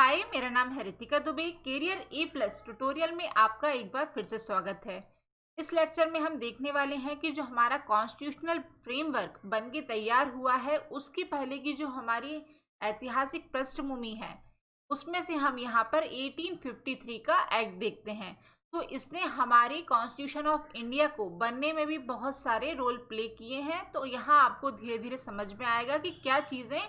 हाय, मेरा नाम है रितिका दुबे। कैरियर ए प्लस ट्यूटोरियल में आपका एक बार फिर से स्वागत है। इस लेक्चर में हम देखने वाले हैं कि जो हमारा कॉन्स्टिट्यूशनल फ्रेमवर्क बन के तैयार हुआ है, उसकी पहले की जो हमारी ऐतिहासिक पृष्ठभूमि है, उसमें से हम यहाँ पर 1853 का एक्ट देखते हैं। तो इसने हमारे कॉन्स्टिट्यूशन ऑफ इंडिया को बनने में भी बहुत सारे रोल प्ले किए हैं। तो यहाँ आपको धीरे धीरे समझ में आएगा कि क्या चीज़ें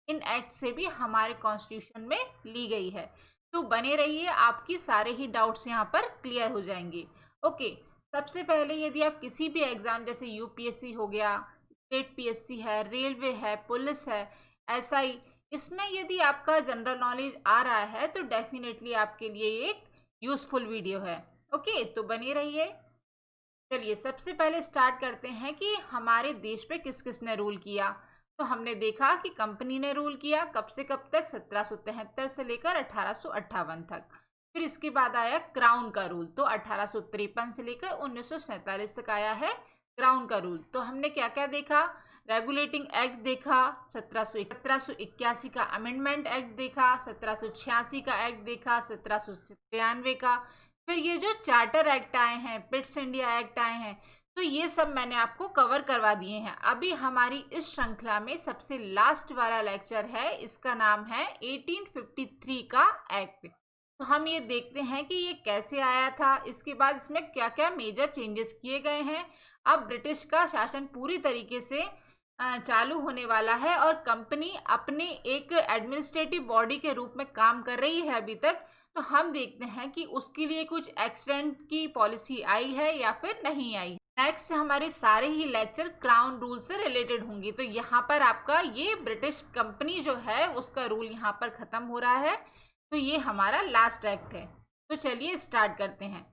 इन एक्ट से भी हमारे कॉन्स्टिट्यूशन में ली गई है। तो बने रहिए, आपकी सारे ही डाउट्स यहाँ पर क्लियर हो जाएंगे। ओके, सबसे पहले यदि आप किसी भी एग्जाम जैसे यूपीएससी हो गया, स्टेट पीएससी है, रेलवे है, पुलिस है, एसआई, इसमें यदि आपका जनरल नॉलेज आ रहा है तो डेफिनेटली आपके लिए एक यूजफुल वीडियो है। ओके, तो बने रहिए। चलिए सबसे पहले स्टार्ट करते हैं कि हमारे देश पे किस किसने रूल किया। तो हमने देखा कि कंपनी ने रूल किया कब से कब तक, 1773 से लेकर 1858 तक। फिर इसके बाद आया क्राउन का रूल, तो 1853 से लेकर 1947 तक आया है क्राउन का रूल। तो हमने क्या क्या देखा? रेगुलेटिंग एक्ट देखा, 1781 का अमेंडमेंट एक्ट देखा, 1786 का एक्ट देखा, 1793 का। फिर ये जो चार्टर एक्ट आए हैं, पिट्स इंडिया एक्ट आए हैं, तो ये सब मैंने आपको कवर करवा दिए हैं। अभी हमारी इस श्रृंखला में सबसे लास्ट वाला लेक्चर है, इसका नाम है 1853 का एक्ट। तो हम ये देखते हैं कि ये कैसे आया था, इसके बाद इसमें क्या क्या मेजर चेंजेस किए गए हैं। अब ब्रिटिश का शासन पूरी तरीके से चालू होने वाला है और कंपनी अपने एक एडमिनिस्ट्रेटिव बॉडी के रूप में काम कर रही है अभी तक। तो हम देखते हैं कि उसके लिए कुछ एक्सटेंट की पॉलिसी आई है या फिर नहीं आई। नेक्स्ट हमारे सारे ही लेक्चर क्राउन रूल से रिलेटेड होंगे। तो यहाँ पर आपका ये ब्रिटिश कंपनी जो है उसका रूल यहाँ पर खत्म हो रहा है। तो ये हमारा लास्ट एक्ट है। तो चलिए स्टार्ट करते हैं।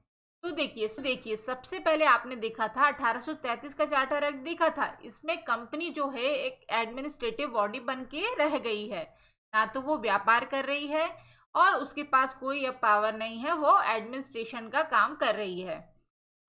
तो देखिए सबसे पहले आपने देखा था 1833 का चार्टर एक्ट देखा था। इसमें कंपनी जो है एक एडमिनिस्ट्रेटिव बॉडी बन के रह गई है, ना तो वो व्यापार कर रही है और उसके पास कोई अब पावर नहीं है, वो एडमिनिस्ट्रेशन का काम कर रही है।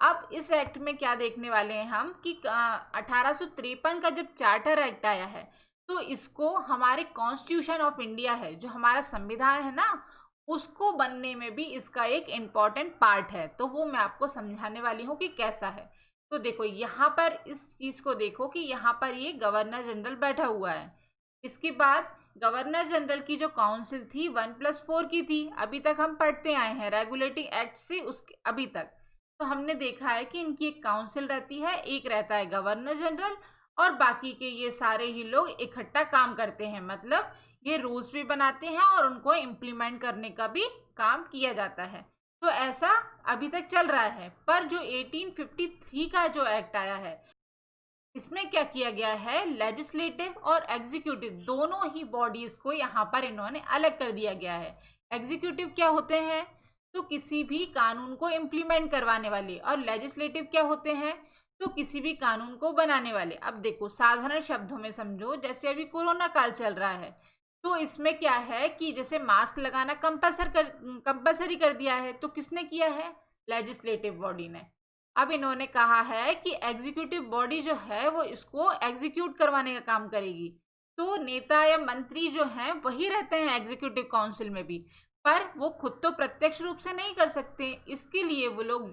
अब इस एक्ट में क्या देखने वाले हैं हम कि 1853 का जब चार्टर एक्ट आया है, तो इसको हमारे कॉन्स्टिट्यूशन ऑफ इंडिया है, जो हमारा संविधान है ना, उसको बनने में भी इसका एक इम्पॉर्टेंट पार्ट है। तो वो मैं आपको समझाने वाली हूँ कि कैसा है। तो देखो यहाँ पर इस चीज़ को देखो कि यहाँ पर ये गवर्नर जनरल बैठा हुआ है। इसके बाद गवर्नर जनरल की जो काउंसिल थी 1+4 की थी। अभी तक हम पढ़ते आए हैं रेगुलेटिंग एक्ट से उसके अभी तक। तो हमने देखा है कि इनकी एक काउंसिल रहती है, एक रहता है गवर्नर जनरल, और बाकी के ये सारे ही लोग इकट्ठा काम करते हैं। मतलब ये रूल्स भी बनाते हैं और उनको इम्प्लीमेंट करने का भी काम किया जाता है। तो ऐसा अभी तक चल रहा है। पर जो 1853 का जो एक्ट आया है, इसमें क्या किया गया है, लेजिस्लेटिव और एग्जीक्यूटिव दोनों ही बॉडीज को यहाँ पर इन्होंने अलग कर दिया गया है। एग्जीक्यूटिव क्या होते हैं, तो किसी भी कानून को इम्प्लीमेंट करवाने वाले, और लेजिस्लेटिव क्या होते हैं, तो किसी भी कानून को बनाने वाले। अब देखो साधारण शब्दों में समझो, जैसे अभी कोरोना काल चल रहा है, तो इसमें क्या है कि जैसे मास्क लगाना कंपलसरी कर दिया है, तो किसने किया है, लेजिस्लेटिव बॉडी ने। अब इन्होंने कहा है कि एग्जीक्यूटिव बॉडी जो है वो इसको एग्जीक्यूट करवाने का काम करेगी। तो नेता या मंत्री जो हैं वही रहते हैं एग्जीक्यूटिव काउंसिल में भी, पर वो खुद तो प्रत्यक्ष रूप से नहीं कर सकते। इसके लिए वो लोग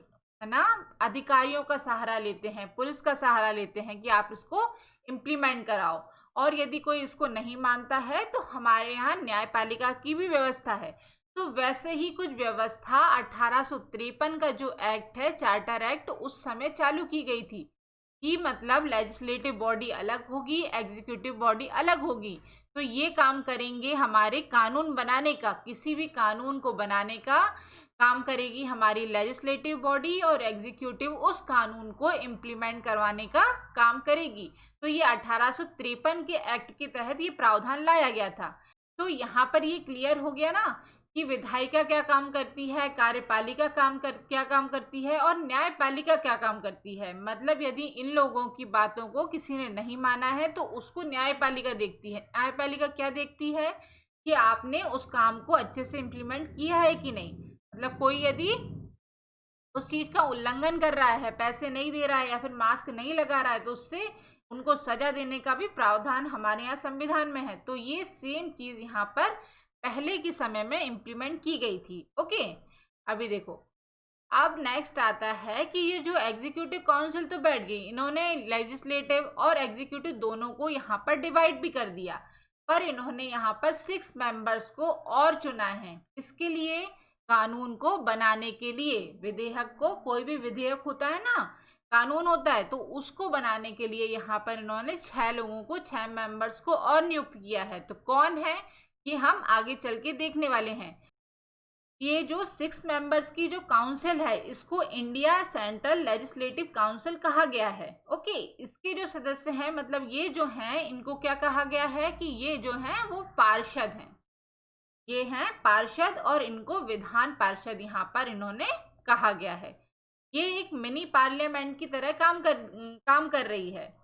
है ना अधिकारियों का सहारा लेते हैं, पुलिस का सहारा लेते हैं कि आप इसको इम्प्लीमेंट कराओ। और यदि कोई इसको नहीं मानता है तो हमारे यहाँ न्यायपालिका की भी व्यवस्था है। तो वैसे ही कुछ व्यवस्था 1853 का जो एक्ट है, चार्टर एक्ट, उस समय चालू की गई थी कि मतलब लेजिस्लेटिव बॉडी अलग होगी, एग्जीक्यूटिव बॉडी अलग होगी। तो ये काम करेंगे हमारे कानून बनाने का, किसी भी कानून को बनाने का काम करेगी हमारी लेजिस्लेटिव बॉडी, और एग्जीक्यूटिव उस कानून को इम्प्लीमेंट करवाने का काम करेगी। तो ये 1853 के एक्ट के तहत ये प्रावधान लाया गया था। तो यहाँ पर ये क्लियर हो गया ना कि विधायिका क्या काम करती है, कार्यपालिका क्या काम करती है, और न्यायपालिका क्या काम करती है। मतलब यदि इन लोगों की बातों को किसी ने नहीं माना है तो उसको न्यायपालिका देखती है। न्यायपालिका क्या देखती है कि आपने उस काम को अच्छे से इम्प्लीमेंट किया है कि नहीं। मतलब कोई यदि उस चीज का उल्लंघन कर रहा है, पैसे नहीं दे रहा है या फिर मास्क नहीं लगा रहा है, तो उससे उनको सजा देने का भी प्रावधान हमारे यहाँ संविधान में है। तो ये सेम चीज यहाँ पर पहले के समय में इम्प्लीमेंट की गई थी। ओके, अभी देखो, अब नेक्स्ट आता है कि ये जो एग्जीक्यूटिव काउंसिल तो बैठ गई, इन्होंने लेजिस्लेटिव और एग्जीक्यूटिव दोनों को यहाँ पर डिवाइड भी कर दिया, पर इन्होंने यहाँ पर 6 मेंबर्स को और चुना है। इसके लिए कानून को बनाने के लिए, विधेयक को, कोई भी विधेयक होता है ना, कानून होता है, तो उसको बनाने के लिए यहाँ पर इन्होंने 6 लोगों को, 6 मेंबर्स को और नियुक्त किया है। तो कौन है ये हम आगे चल के देखने वाले हैं। ये जो 6 मेंबर्स की जो काउंसिल है, इसको इंडिया सेंट्रल लेजिस्लेटिव काउंसिल कहा गया है। ओके, इसके जो सदस्य हैं, मतलब ये जो हैं, इनको क्या कहा गया है कि ये जो हैं वो पार्षद हैं। ये हैं पार्षद और इनको विधान पार्षद यहाँ पर इन्होंने कहा गया है। ये एक मिनी पार्लियामेंट की तरह काम कर रही है।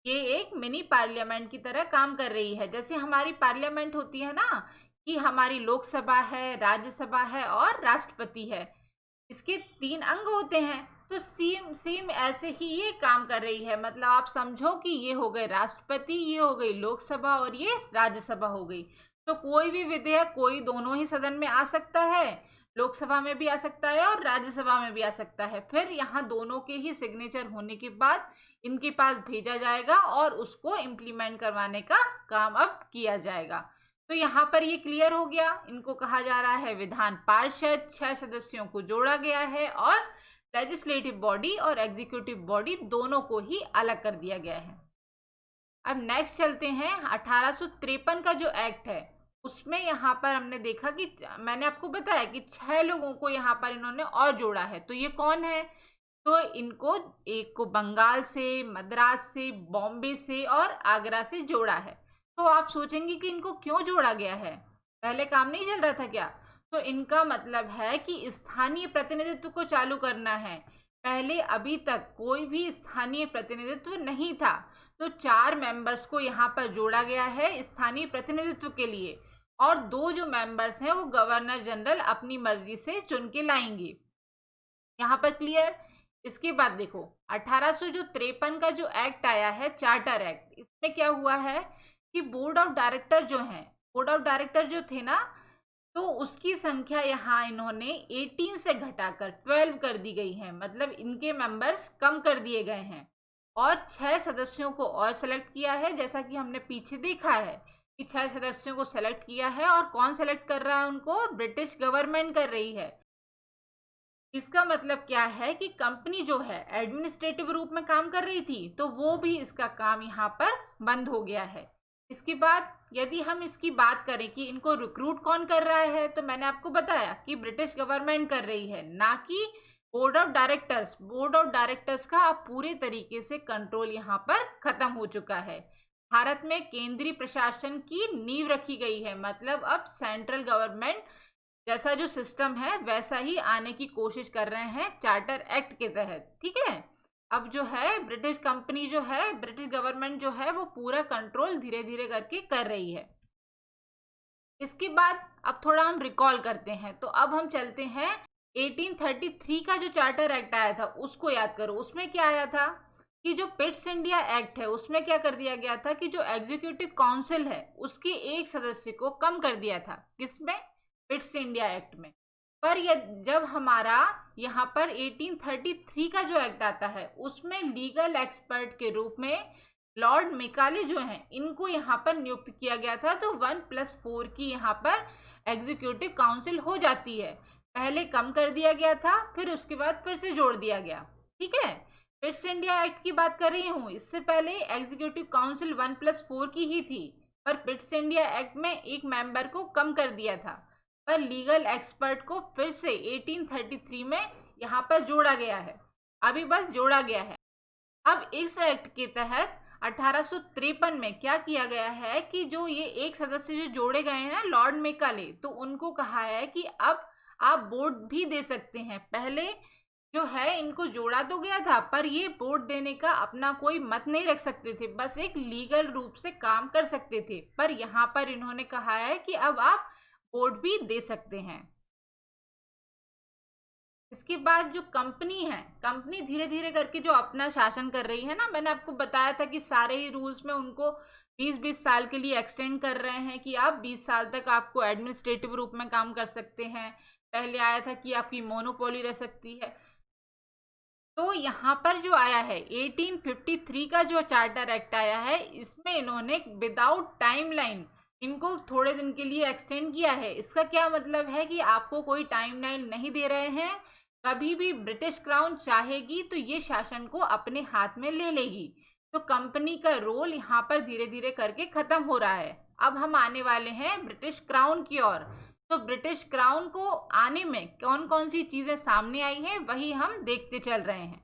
ये एक मिनी पार्लियामेंट की तरह काम कर रही है। जैसे हमारी पार्लियामेंट होती है ना, कि हमारी लोकसभा है, राज्यसभा है और राष्ट्रपति है, इसके 3 अंग होते हैं। तो सेम सेम ऐसे ही ये काम कर रही है। मतलब आप समझो कि ये हो गए राष्ट्रपति, ये हो गई लोकसभा और ये राज्यसभा हो गई। तो कोई भी विधेयक कोई दोनों ही सदन में आ सकता है, लोकसभा में भी आ सकता है और राज्यसभा में भी आ सकता है। फिर यहाँ दोनों के ही सिग्नेचर होने के बाद इनके पास भेजा जाएगा और उसको इम्प्लीमेंट करवाने का काम अब किया जाएगा। तो यहाँ पर ये क्लियर हो गया। इनको कहा जा रहा है विधान पार्षद, 6 सदस्यों को जोड़ा गया है और लेजिस्लेटिव बॉडी और एग्जीक्यूटिव बॉडी दोनों को ही अलग कर दिया गया है। अब नेक्स्ट चलते हैं। 1853 का जो एक्ट है, उसमें यहाँ पर हमने देखा कि मैंने आपको बताया कि 6 लोगों को यहाँ पर इन्होंने और जोड़ा है। तो ये कौन है? तो इनको, एक को बंगाल से, मद्रास से, बॉम्बे से और आगरा से जोड़ा है। तो आप सोचेंगे कि इनको क्यों जोड़ा गया है, पहले काम नहीं चल रहा था क्या? तो इनका मतलब है कि स्थानीय प्रतिनिधित्व को चालू करना है। पहले अभी तक कोई भी स्थानीय प्रतिनिधित्व नहीं था, तो 4 मेंबर्स को यहाँ पर जोड़ा गया है स्थानीय प्रतिनिधित्व के लिए, और 2 जो मेंबर्स हैं वो गवर्नर जनरल अपनी मर्जी से चुन के लाएंगे। यहाँ पर क्लियर। इसके बाद देखो, 1853 का जो एक्ट आया है, चार्टर एक्ट, इसमें क्या हुआ है कि बोर्ड ऑफ डायरेक्टर जो हैं, बोर्ड ऑफ डायरेक्टर जो थे ना, तो उसकी संख्या यहाँ इन्होंने 18 से घटाकर 12 कर दी गई है। मतलब इनके मेंबर्स कम कर दिए गए हैं और 6 सदस्यों को और सेलेक्ट किया है। जैसा कि हमने पीछे देखा है कि 6 सदस्यों को सेलेक्ट किया है, और कौन सेलेक्ट कर रहा है उनको? ब्रिटिश गवर्नमेंट कर रही है। इसका मतलब क्या है कि कंपनी जो है एडमिनिस्ट्रेटिव रूप में काम कर रही थी, तो वो भी इसका काम यहाँ पर बंद हो गया है। इसके बाद यदि हम इसकी बात करें कि इनको रिक्रूट कौन कर रहा है, तो मैंने आपको बताया कि ब्रिटिश गवर्नमेंट कर रही है, ना कि board of directors. Board of directors का अब पूरे तरीके से कंट्रोल यहाँ पर खत्म हो चुका है। भारत में केंद्रीय प्रशासन की नींव रखी गई है। मतलब अब सेंट्रल गवर्नमेंट जैसा जो सिस्टम है वैसा ही आने की कोशिश कर रहे हैं चार्टर एक्ट के तहत। ठीक है, अब जो है ब्रिटिश कंपनी जो है, ब्रिटिश गवर्नमेंट जो है, वो पूरा कंट्रोल धीरे धीरे करके कर रही है। इसके बाद अब थोड़ा हम रिकॉल करते हैं। तो अब हम चलते हैं 1833 का जो चार्टर एक्ट आया था उसको याद करो। उसमें क्या आया था कि जो पिट्स इंडिया एक्ट है, उसमें क्या कर दिया गया था कि जो एग्जीक्यूटिव काउंसिल है उसके एक सदस्य को कम कर दिया था। किसमें? पिट्स इंडिया एक्ट में। पर जब हमारा यहाँ पर 1833 का जो एक्ट आता है, उसमें लीगल एक्सपर्ट के रूप में लॉर्ड मेकाले जो हैं, इनको यहाँ पर नियुक्त किया गया था। तो 1+4 की यहाँ पर एग्जीक्यूटिव काउंसिल हो जाती है। पहले कम कर दिया गया था, फिर उसके बाद फिर से जोड़ दिया गया। ठीक है, पिट्स इंडिया एक्ट की बात कर रही हूँ। इससे पहले एग्जीक्यूटिव काउंसिल 1+4 की ही थी, पर पिट्स इंडिया एक्ट में एक मेंबर को कम कर दिया था। पर लीगल एक्सपर्ट को फिर से 1833 में यहाँ पर जोड़ा गया है। अभी बस जोड़ा गया है। अब इस एक्ट के तहत 1853 में क्या किया गया है कि जो ये एक सदस्य जो जोड़े गए हैं ना, लॉर्ड मेकाले, तो उनको कहा है कि अब आप वोट भी दे सकते हैं। पहले जो है इनको जोड़ा तो गया था, पर ये वोट देने का अपना कोई मत नहीं रख सकते थे, बस एक लीगल रूप से काम कर सकते थे। पर यहाँ पर इन्होंने कहा है कि अब आप वोट भी दे सकते हैं। इसके बाद जो कंपनी है, कंपनी धीरे धीरे करके जो अपना शासन कर रही है ना, मैंने आपको बताया था कि सारे ही रूल्स में उनको 20-20 साल के लिए एक्सटेंड कर रहे हैं कि आप 20 साल तक आपको एडमिनिस्ट्रेटिव रूप में काम कर सकते हैं। पहले आया था कि आपकी मोनोपोली रह सकती है। तो यहाँ पर जो आया है 1853 का जो चार्टर एक्ट आया है, इसमें इन्होंने विदाउट टाइमलाइन इनको थोड़े दिन के लिए एक्सटेंड किया है। इसका क्या मतलब है कि आपको कोई टाइमलाइन नहीं दे रहे हैं, कभी भी ब्रिटिश क्राउन चाहेगी तो ये शासन को अपने हाथ में ले लेगी। तो कंपनी का रोल यहाँ पर धीरे धीरे करके खत्म हो रहा है। अब हम आने वाले हैं ब्रिटिश क्राउन की ओर। तो ब्रिटिश क्राउन को आने में कौन कौन सी चीजें सामने आई हैं वही हम देखते चल रहे हैं।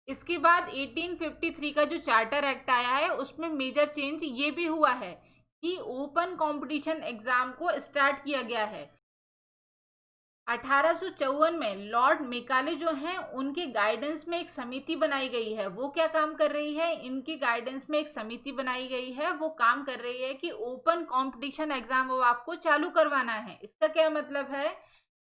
इसके बाद 1853 का जो चार्टर एक्ट आया है उसमें मेजर चेंज ये भी हुआ है कि ओपन कंपटीशन एग्जाम को स्टार्ट किया गया है। 1854 में लॉर्ड मेकाले जो हैं उनके गाइडेंस में एक समिति बनाई गई है। वो क्या काम कर रही है, इनके गाइडेंस में एक समिति बनाई गई है, वो काम कर रही है कि ओपन कंपटीशन एग्जाम वो आपको चालू करवाना है। इसका क्या मतलब है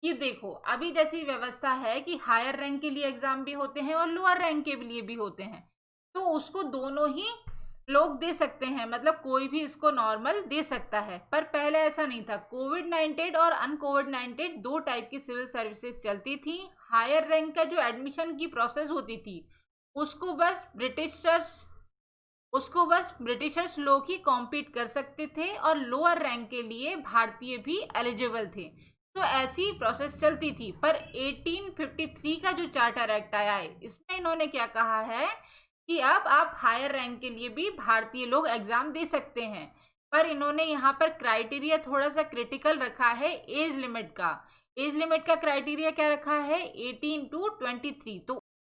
कि देखो अभी जैसी व्यवस्था है कि हायर रैंक के लिए एग्जाम भी होते हैं और लोअर रैंक के लिए भी होते हैं, तो उसको दोनों ही लोग दे सकते हैं, मतलब कोई भी इसको नॉर्मल दे सकता है। पर पहले ऐसा नहीं था। कोविड-19 और अनकोविड-19 दो टाइप की सिविल सर्विसेज चलती थी। हायर रैंक का जो एडमिशन की प्रोसेस होती थी उसको बस ब्रिटिशर्स लोग ही कॉम्पीट कर सकते थे और लोअर रैंक के लिए भारतीय भी एलिजिबल थे। तो ऐसी प्रोसेस चलती थी। पर 1853 का जो चार्टर एक्ट आया है इसमें इन्होंने क्या कहा है कि अब आप हायर रैंक के लिए भी भारतीय लोग एग्जाम दे सकते हैं। पर इन्होंने यहाँ पर क्राइटेरिया थोड़ा सा क्रिटिकल रखा है एज लिमिट का। एज लिमिट का क्राइटेरिया क्या रखा है, 18 to 23।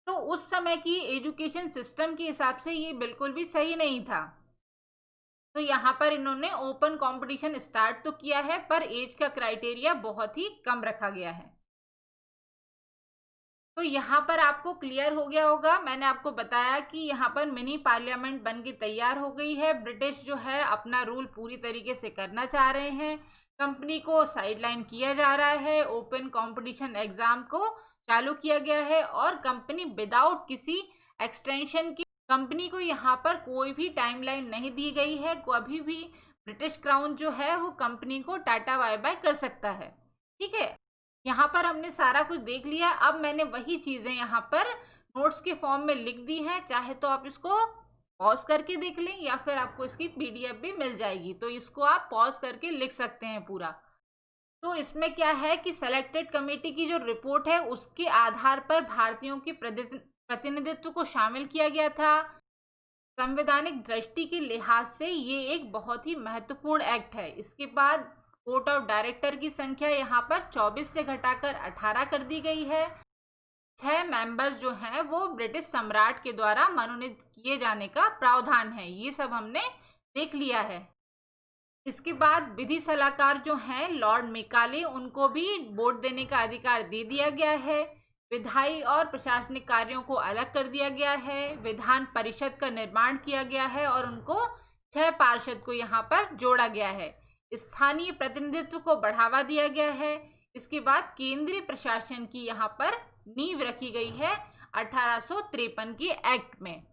तो उस समय की एजुकेशन सिस्टम के हिसाब से ये बिल्कुल भी सही नहीं था। तो यहाँ पर इन्होंने ओपन कंपटीशन स्टार्ट तो किया है पर एज का क्राइटेरिया बहुत ही कम रखा गया है। तो यहाँ पर आपको क्लियर हो गया होगा, मैंने आपको बताया कि यहाँ पर मिनी पार्लियामेंट बन के तैयार हो गई है। ब्रिटिश जो है अपना रूल पूरी तरीके से करना चाह रहे हैं, कंपनी को साइडलाइन किया जा रहा है, ओपन कंपटीशन एग्जाम को चालू किया गया है और कंपनी विदाउट किसी एक्सटेंशन की, कंपनी को यहाँ पर कोई भी टाइमलाइन नहीं दी गई है। कभी भी ब्रिटिश क्राउन जो है वो कंपनी को टाटा बाय बाय कर सकता है। ठीक है, यहाँ पर हमने सारा कुछ देख लिया। अब मैंने वही चीज़ें यहाँ पर नोट्स के फॉर्म में लिख दी हैं, चाहे तो आप इसको पॉज करके देख लें या फिर आपको इसकी पीडीएफ भी मिल जाएगी, तो इसको आप पॉज करके लिख सकते हैं पूरा। तो इसमें क्या है कि सेलेक्टेड कमेटी की जो रिपोर्ट है उसके आधार पर भारतीयों की प्रतिनिधित्व को शामिल किया गया था। संवैधानिक दृष्टि के लिहाज से ये एक बहुत ही महत्वपूर्ण एक्ट है। इसके बाद बोर्ड ऑफ डायरेक्टर की संख्या यहाँ पर 24 से घटाकर 18 कर दी गई है। 6 मेंबर जो हैं वो ब्रिटिश सम्राट के द्वारा मनोनीत किए जाने का प्रावधान है। ये सब हमने देख लिया है। इसके बाद विधि सलाहकार जो हैं लॉर्ड मेकाले, उनको भी वोट देने का अधिकार दे दिया गया है। विधायी और प्रशासनिक कार्यों को अलग कर दिया गया है। विधान परिषद का निर्माण किया गया है और उनको 6 पार्षद को यहाँ पर जोड़ा गया है। स्थानीय प्रतिनिधित्व को बढ़ावा दिया गया है। इसके बाद केंद्रीय प्रशासन की यहाँ पर नींव रखी गई है 1853 के एक्ट में।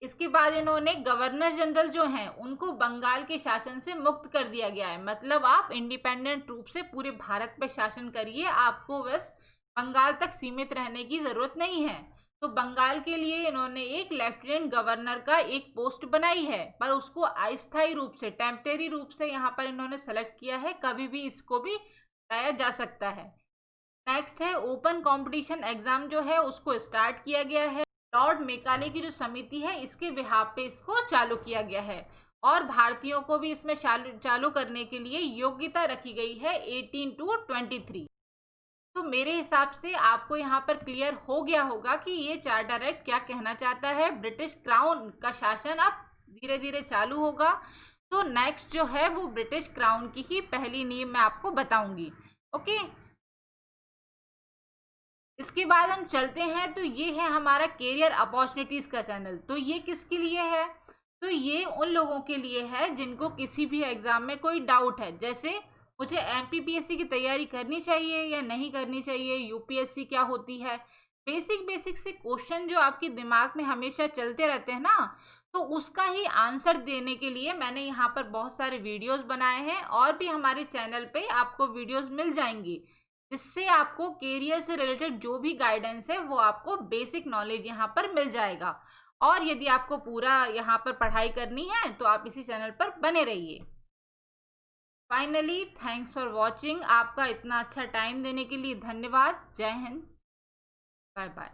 इसके बाद इन्होंने गवर्नर जनरल जो हैं उनको बंगाल के शासन से मुक्त कर दिया गया है। मतलब आप इंडिपेंडेंट रूप से पूरे भारत पर शासन करिए, आपको बस बंगाल तक सीमित रहने की जरूरत नहीं है। तो बंगाल के लिए इन्होंने एक लेफ्टिनेंट गवर्नर का एक पोस्ट बनाई है, पर उसको अस्थायी रूप से, टेम्परेरी रूप से यहाँ पर इन्होंने सेलेक्ट किया है, कभी भी इसको भी हटाया जा सकता है। नेक्स्ट है ओपन कंपटीशन एग्जाम जो है उसको स्टार्ट किया गया है। लॉर्ड मेकाले की जो समिति है इसके बिहाफ पे इसको चालू किया गया है और भारतीयों को भी इसमें चालू करने के लिए योग्यता रखी गई है 18 to 23। तो मेरे हिसाब से आपको यहाँ पर क्लियर हो गया होगा कि ये चार्टर एक्ट क्या कहना चाहता है। ब्रिटिश क्राउन का शासन अब धीरे धीरे चालू होगा। तो नेक्स्ट जो है वो ब्रिटिश क्राउन की ही पहली नींव मैं आपको बताऊंगी। ओके, इसके बाद हम चलते हैं। तो ये है हमारा कैरियर अपॉर्चुनिटीज का चैनल। तो ये किसके लिए है, तो ये उन लोगों के लिए है जिनको किसी भी एग्जाम में कोई डाउट है। जैसे मुझे एमपीपीएससी की तैयारी करनी चाहिए या नहीं करनी चाहिए, यूपीएससी क्या होती है, बेसिक बेसिक से क्वेश्चन जो आपके दिमाग में हमेशा चलते रहते हैं ना, तो उसका ही आंसर देने के लिए मैंने यहाँ पर बहुत सारे वीडियोस बनाए हैं और भी हमारे चैनल पे आपको वीडियोस मिल जाएंगी, जिससे आपको कैरियर से रिलेटेड जो भी गाइडेंस है वो आपको बेसिक नॉलेज यहाँ पर मिल जाएगा। और यदि आपको पूरा यहाँ पर पढ़ाई करनी है तो आप इसी चैनल पर बने रहिए। Finally thanks for watching. आपका इतना अच्छा टाइम देने के लिए धन्यवाद। जय हिंद, बाय बाय।